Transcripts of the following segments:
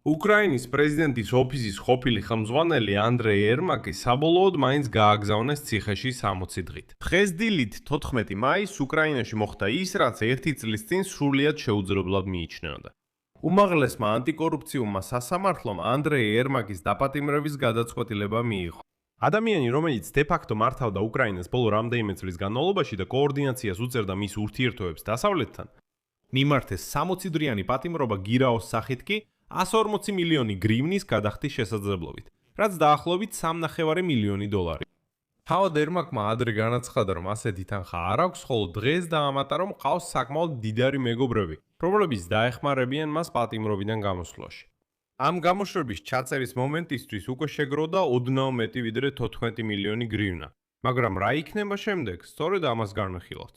უკრაინის პრეზიდენტის ოფისის ყოფილი ხელმძღვანელი ანდრეი ერმაკი საბოლოოდ მაინც გააგზავნეს ციხეში 60 დღით. დღეს დილით 14 მაისს უკრაინაში მოხდა ის, რაც ერთი წლის წინ სრულიად შეუძლებლად მიიჩნეოდა. უმაღლესმა ანტიკორუფციულმა სასამართლომ ანდრეი ერმაკის დაპატიმრების გადაწყვეტილება მიიღო. ადამიანი, რომელიც დე-ფაქტო მართავდა უკრაინას ბოლო რამდენიმე წლის განმავლობაში და კოორდინაციას უწევდა მის ურთიერთობებს დასავლეთთან, მიმართეს 60 დღიანი პატიმრობა გირაოს სახით კი 140 მილიონი გრივნის გადახდის შესაძლებლობით, რაც დაახლოებით 3,5 მილიონი დოლარი. თავად ერმაკმა ადრე განაცხადა, რომ ასეთი თანხა არ აქვს, ხოლო დღეს დაამატა, რომ ყავს საკმაოდ დიდარი მეგობრები, რომლებიც დაეხმარებიან მას პატიმრობიდან გამოსვლაში. ამ გამოშვების ჩაწერის მომენტისთვის უკვე შეგროვდა ოდნავ მეტი ვიდრე 14 მილიონი გრივნა, მაგრამ რა იქნება შემდეგ, სწორედ ამას განვიხილავთ.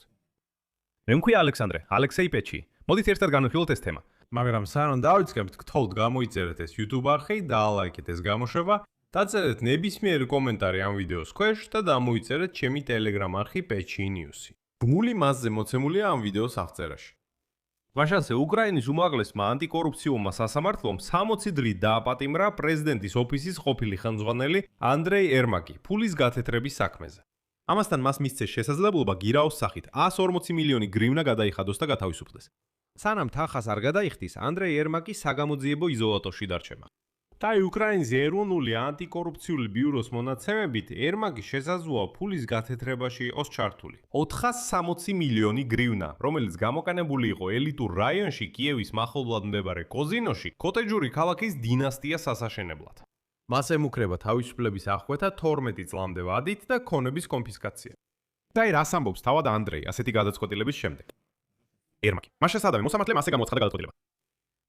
მე მქვია ალექსანდრე, ალექსეი პეჩი. მოდით ერთად განვიხილოთ ეს თემა. მაგრამ სანამ დავიწყებთ, გთხოვთ გამოიწერეთ ეს YouTube არხი, დაალაიქეთ ეს გამოშვება, დაწერეთ ნებისმიერი კომენტარი ამ ვიდეოს ქვეშ და დამოიწერეთ ჩემი Telegram არხი Pechi News. ბმული მასზე მოცემულია ამ ვიდეოს აღწერაში. მაშასე უკრაინის უმაღლესმა ანტიკორუფციულმა სასამართლომ 60 დღით დააპატიმრა პრეზიდენტის ოფისის ყოფილი ხელმძღვანელი ანდრეი ერმაკი ფულის გათეთრების საქმეზე. ამასთან მას მისცეს შესაძლებლობა გირაოს სახით 140 მილიონი გრივნა გადაიხადოს და გათავისუფლდეს. სანამ თანხას არ გადაიხდის, ანდრეი ერმაკი საგამოძიებო იზოლატორში დარჩება. და უკრაინის ეროვნული ანტიკორუფციული ბიუროს მონაცემებით, ერმაკი შესაძლოა ფულის გათეთრებაში იყოს ჩართული. 460 მილიონი გრივნა, რომელიც გამოყენებული იყო ელიტურ რაიონში კიევის მახლობლად მდებარე კოზინოში, კოტეჯური ქალაქის დინასტიას ასაშენებლად. მას ემუქრება თავისუფლების აღკვეთა 12 წლამდე ვადით და ქონების კონფისკაცია. და რას ამბობს თავად ანდრეი ასეთი გადაწყვეტილების შემდეგ? ერმაკი. მაშინ სადავე მოსამართლემ ასე გამოცხადა გადაწყვეტილება.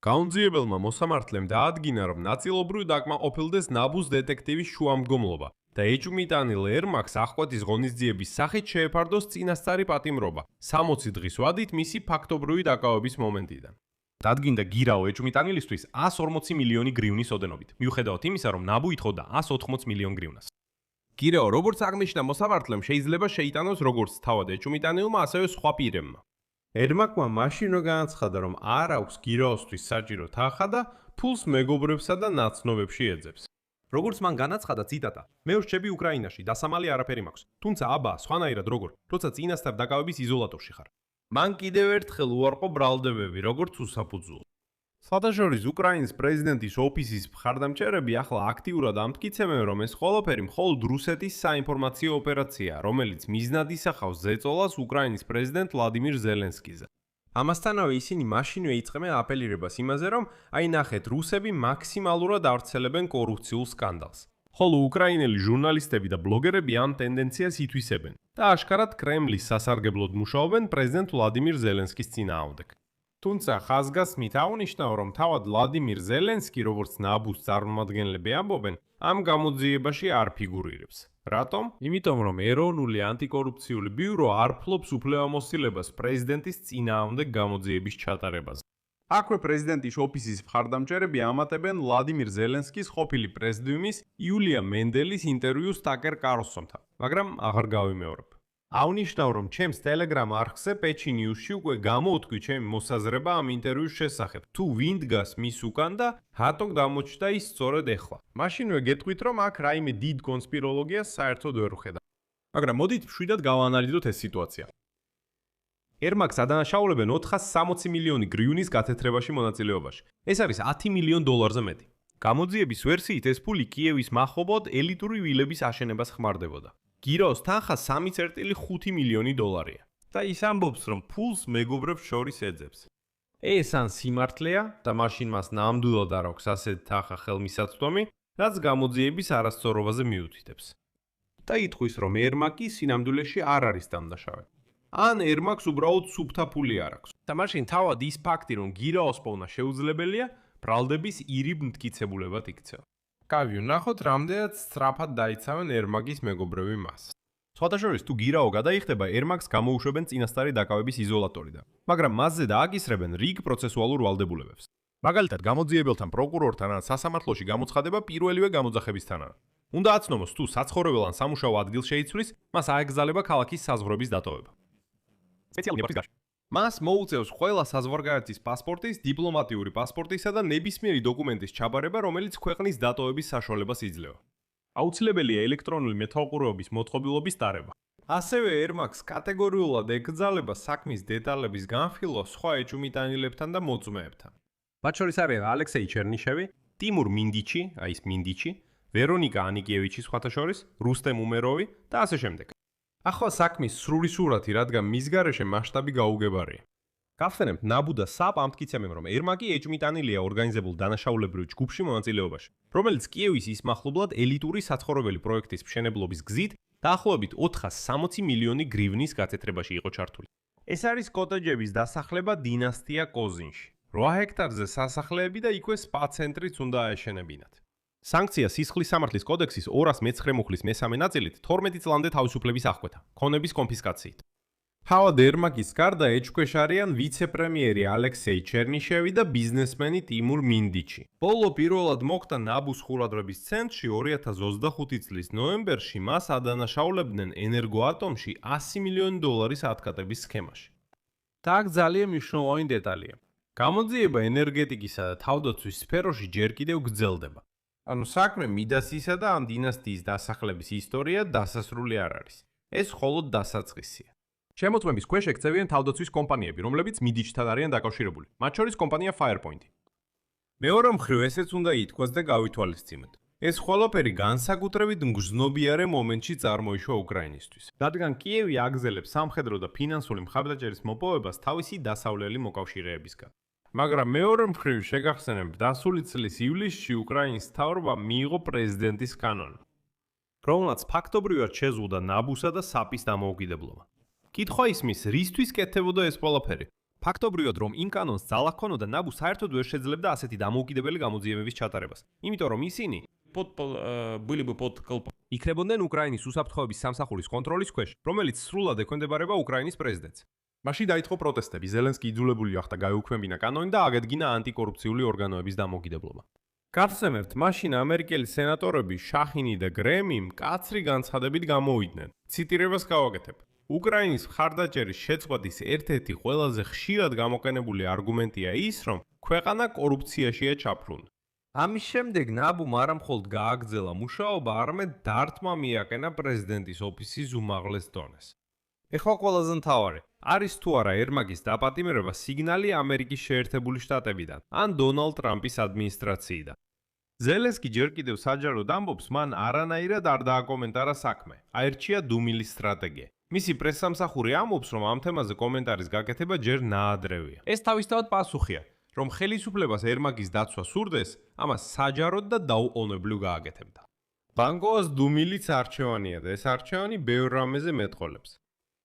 გაუნძიებელმა მოსამართლემ დაადგინა, რომ ნაწილობრივ დაკმაყოფილდეს ნაბუს დეტექტივის შუამდგომლობა და ეჭვმიტანილ ერმაკს აღკვეთის ღონისძიების სახით შეეფარდოს წინასწარი პატიმრობა 60 დღის ვადით მისი ფაქტობრივი დაკავების მომენტიდან. დადგინდა გირაო ეჭვმიტანილისთვის 140 მილიონი გრივნის ოდენობით, მიუხედავად იმისა, რომ ნაბუ ითხოვდა 180 მილიონ გრივნას. გირაო, როგორც აღნიშნა მოსამართლემ, შეიძლება შეიტანოს როგორც თავად ეჭვმიტანილმა, ასევე სხვა პირებმა. ერმაკმა მაშინ განაცხადა, რომ არ აქვს გირაოსთვის საჭირო თანხა და ფულს მეგობრებსა და ნაცნობებში ეძებს. როგორც მან განაცხადა, ციტატა: "მე ვრჩები უკრაინაში, დასამალი არაფერი მაქვს. თუმცა აბა, სხვანაირად როგორ, როცა წინასწარ დაკავების იზოლატორში ხარ." მან კიდევ ერთხელ უარყო ბრალდებები, როგორც უსაფუძვლო. საერთაშორის უკრაინის პრეზიდენტის ოფისის მხარდამჭერები ახლა აქტიურად ამტკიცებენ, რომ ეს ყველაფერი მხოლოდ რუსეთის საინფორმაციო ოპერაციაა, რომელიც მიზნად ისახავს ზეწოლას უკრაინის პრეზიდენტ ვლადიმირ ზელენსკიზე. ამასთანავე ისინი მაშინვე იწყებენ აპელირებას იმაზე, რომ აი ნახეთ, რუსები მაქსიმალურად ავრცელებენ კორუფციულ სკანდალს. ხოლო უკრაინელი ჟურნალისტები და ბლოგერები ამ ტენდენციას ითვისებენ და აშკარად კრემლის სასარგებლოდ მუშაობენ პრეზიდენტ ვლადიმირ ზელენსკის წინააღმდეგ. თუმცა ხაზგასმით აღნიშნავ, რომ თავად ვლადიმირ ზელენსკი, როგორც ნაბუს წარმომადგენლები ამბობენ, ამ გამოძიებაში არ ფიგურირებს. რატომ? იმიტომ, რომ ეროვნული ანტიკორუფციული ბიურო არ ფლობს უფლებამოსილებას პრეზიდენტის წინააღმდეგ გამოძიების ჩატარებაზე. აქვე პრეზიდენტის ოფისის მხარდამჭერები ამატებენ ვლადიმირ ზელენსკის ყოფილი პრეზიდიუმის იულია მენდელის ინტერვიუს ტაკერ კარლსონთან, მაგრამ აღარ გავიმეორებ. აღნიშნავ, რომ ჩემს Telegram არხზე Pechi News-ში უკვე გამოვთქვი ჩემი მოსაზრება ამ ინტერვიუს შესახებ. თუ ვინ დგას მის უკან და რატო გამოჩნდა ის სწორედ ეხლა. მაშინვე გეტყვით, რომ აქ რაიმე დიდ კონსპიროლოგიას საერთოდ ვერ ვხედავ. მაგრამ მოდით მშვიდად გავაანალიზოთ ეს სიტუაცია. ერმაკს ადანაშაულებენ 460 მილიონი გრივნის გათეთრებაში მონაწილეობაში. ეს არის 10 მილიონ დოლარზე მეტი. გამოძიების ვერსიით ეს ფული კიევის მახლობლად ელიტური ვილების აშენებას ხმარდებოდა. გირაოს თანხა 3,5 მილიონი დოლარია და ის ამბობს, რომ ფულს მეგობრებს შორის ეძებს. ეს ან სიმართლეა და მაშინ მას ნამდვილად არ აქვს ასეთ თანხა ხელმისაწვდომი, რაც გამოძიების არასწორობაზე მიუთითებს. და იტყვის, რომ ერმაკი სინამდვილეში არ არის დამნაშავე. ან ერმაკს უბრალოდ სუფთა ფული არ აქვს. და მაშინ თავად ის ფაქტი, რომ გირაოს პოვნა შეუძლებელია, ბრალდების ირიბ მტკიცებულებად იქცევა. კავი, ვნახოთ, რამდენად სწრაფად დაიცავენ ერმაკის მეგობრები მას. სხვადასხვა თუ გირაო გადაიხდება, ერმაკს გამოუშვებენ წინასწარი დაკავების იზოლატორიდან, მაგრამ მასზე დააკისრებენ რიგ პროცესუალურ ვალდებულებებს. მაგალითად, გამოძიებელთან, პროკურორთან ან სასამართლოში გამოცხადება პირველივე გამოძახებისთანავე. უნდა აცნომოს, თუ საცხოვრებელ ან სამუშაო ადგილს შეიცვლის, მას აეგზალება ქალაქის საზღვრების დატოვება. სპეციალური ნებართვის გარეშე. მას მოუწევს ყველა საზღვარგარეთის პასპორტის, დიპლომატიური პასპორტისა და ნებისმიერი დოკუმენტის ჩაბარება, რომელიც ქვეყნის დატოვების საშუალებას იძლევა. აუცილებელია ელექტრონული მეთვალყურეობის მოწყობილობის დარება. ასევე Air-Max კატეგორიულად ეკრძალება საქმის დეტალების განხილვას სხვა ეჭვმიტანილებთან და მოწმეებთან. მათ შორის არიან ალექსეი ჩერნიშევი, ტიმურ მინდიჩი, აი ეს მინდიჩი, ვერონიკა ანიკიევიჩი სხვათა შორის, რუსტემ უმეროვი და ასე შემდეგ. ახლა საქმის სრული სურათი, რადგან მის გარეშე მასშტაბი გაუგებარია. გავხსენებთ ნაბუ და საპ ამტკიცებენ, რომ Air-Max ეჭვმიტანილია ორგანიზებულ დანაშაულებრივ ჯგუფში მონაწილეობაში, რომელიც კიევის ისმახლობლად ელიტური საცხოვრებელი პროექტის მშენებლობის გზით დაახლოებით 460 მილიონი გრივნის გაწეტრებაში იყო ჩართული. ეს არის კოტეჯების დასახლება დინასტია კოზინში. 8 ჰექტარზე სასახლეები და იქვე სპა ცენტრიც უნდა აეშენებინათ. სანქცია სისხლის სამართლის კოდექსის 209 მუხლის მესამე ნაწილით 12 წლამდე თავისუფლების აღკვეთა, ქონების კონფისკაციით. ჰავად Air-Max-ის გარდა ეჭვქვეშ არიან ვიცე-პრემიერი ალექსეი ჩერნიშევი და ბიზნესმენი ტიმურ მინდიჩი. ბოლო პირველად მოხდა ნაბუს ხურადღების ცენტრში 2025 წლის ნოემბერში მას ადანაშაულებდნენ ენერგოატომში 100 მილიონი დოლარის ათკატების სქემაში. და აქ ძალიან მნიშვნელოვანი დეტალია. გამოძიება ენერგეტიკისა და თავდაცვის სფეროში ჯერ კიდევ გრძელდება. ანუ საქმე მიდასისა და ამ დინასტიის დასახლების ისტორია დასასრული არ არის. ეს მხოლოდ დასაწყისია. შემოწმების ქვეშ ექცევიან თავდაცვის კომპანიები, რომლებიც მიდიჩთან არიან დაკავშირებული. მათ შორის კომპანია Firepoint. მეორე მხრივ ესეც უნდა ითქვას და გავითვალისწინოთ. ეს ყველაფერი განსაკუთრებით მგრძნობიარე მომენტში წარმოიშვა უკრაინისთვის, რადგან კიევი აგზელებს სამხედრო და ფინანსური მხარდაჭერის მოპოვებას თავისი დასავლელი მოკავშირეებისგან. მაგრამ მეორე მხრივ შეგახსენებთ, დასული წლის ივლისში უკრაინის მთავრობამ მიიღო პრეზიდენტის კანონი, რომელმაც ფაქტობრივად შეზღუდა ნაბუსა და საპის დამოუკიდებლობა. კითხვა ისმის, რისთვის კეთდებოდა ეს ყველაფერი? ფაქტობრივად, რომ იმ კანონს ძალა ჰქონოდა, ნაბუ საერთოდ ვერ შეძლებდა ასეთი დამოუკიდებელი გამოძიებების ჩატარებას. იმიტომ რომ ისინი იქნებოდნენ უკრაინის უსაფრთხოების სამსახურის კონტროლის ქვეშ, რომელიც სრულად ექვემდებარება უკრაინის პრეზიდენტს. მაშინ დაიწყო პროტესტები, ზელენსკი იძულებული გახდა გაეუქმებინა კანონი და აღედგინა ანტიკორუფციული ორგანოების დამოუკიდებლობა. გახსენებთ, მაშინ ამერიკელი სენატორები შაჰინი და გრემი მკაცრი განცხადებით გამოვიდნენ. ციტირებას გავაკეთებ. უკრაინის მხარდაჭერის შეწყვეტის ერთ-ერთი ყველაზე ხშირად გამოყენებული არგუმენტია ის, რომ ქვეყანა კორუფციაშია ჩაფლული. ამის შემდეგ ნაბუმ არა მხოლოდ გააგრძელა მუშაობა, არამედ დართმა მიაკენა პრეზიდენტის ოფისის უმაღლეს დონეს. ეხლა ყველაზე მთავარი, არის თუ არა Air-Max-ის დაპატიმრება სიგნალი ამერიკის შეერთებული შტატებიდან ან დონალდ ტრამპის ადმინისტრაციიდან. ზელენსკი ჯერ კიდევ საჯაროდ ამბობს, მან არანაირად არ დააკომენტარა საქმე, აერჩია დუმილის სტრატეგია. მისი პრესსამსახური ამბობს, რომ ამ თემაზე კომენტარის გაკეთება ჯერ ნაადრევია. ეს თავისთავად პასუხია, რომ ხელისუფლებას Air-Max-ის დაცვა სურდეს, ამას საჯაროდ და დაუყოვნებლივ გააკეთებდა. ბანკოას დუმილიც არჩევანია და ეს არჩევანი ბევრ რამეზე მეტყოლებს.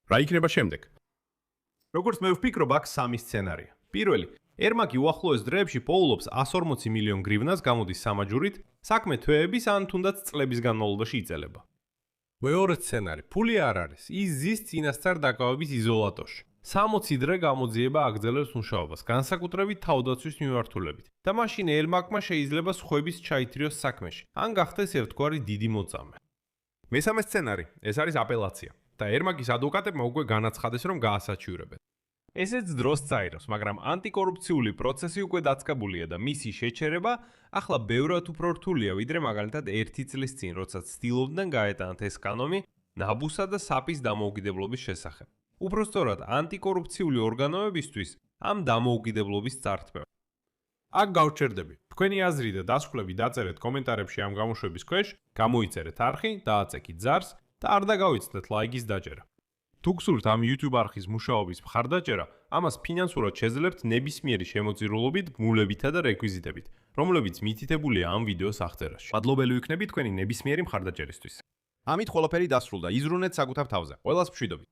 რა იქნება შემდეგ? როგორც მე ვფიქრობ, აქ სამი სცენარია. პირველი, Air-Max უახლოეს დღეებში პოულობს 140 მილიონ გრივნას გამოდის სამაჯურით, საქმე თვეების ან თუნდაც წლების განმავლობაში იწელება. მეორე სცენარი, ფული არ არის, ის ზის წინასწარ დაკავების იზოლატორში. 60 დღე გამოძიება აგრძელებს მუშაობას, განსაკუთრებით თავდაცვის მიმართულებით. და მაშინ Air-Max-მა შეიძლება სხვების ჩაითრიოს საქმეში, ან გახდეს ერთგვარი დიდი მოწამე. მესამე სცენარი, ეს არის აპელაცია. და Air-Max-ის ადვოკატებმა უკვე განაცხადეს, რომ გაასაჩივრებენ. ესეც დროს წაირავს, მაგრამ ანტიკორუფციული პროცესი უკვე დაწყებულია და მისი შეჩერება ახლა ბევრად უფრო რთულია, ვიდრე მაგალითად 1 წლის წინ, როდესაც ცდილობდნენ გაეტანათ ეს კანონი ნაბუსა და საპის დამოუკიდებლობის შესახებ. უпростоრად ანტიკორუფციული ორგანოებისთვის ამ დამოუკიდებლობის წართმევა. აქ გავჩერდები. თქვენი აზრი და დასკვნები დაწერეთ კომენტარებში ამ გამოშვების ქვეშ, გამოიწერეთ არხი, დააწექით ზარს და არ დაგავიწყდეთ ლაიკის დაჭერა. თუ გსურთ ამ YouTube არხის მუშაობის მხარდაჭერა, ამას ფინანსურად შეძლებთ ნებისმიერი შემოწირულობით, ბმულებითა და რეკვიზიტებით, რომლებიც მითითებულია ამ ვიდეოს აღწერაში. მადლობელი ვიქნები თქვენი ნებისმიერი მხარდაჭერისთვის. ამით ყველაფერი დასრულდა. იზრუნეთ საკუთარ თავზე. ყველას მშვიდობით.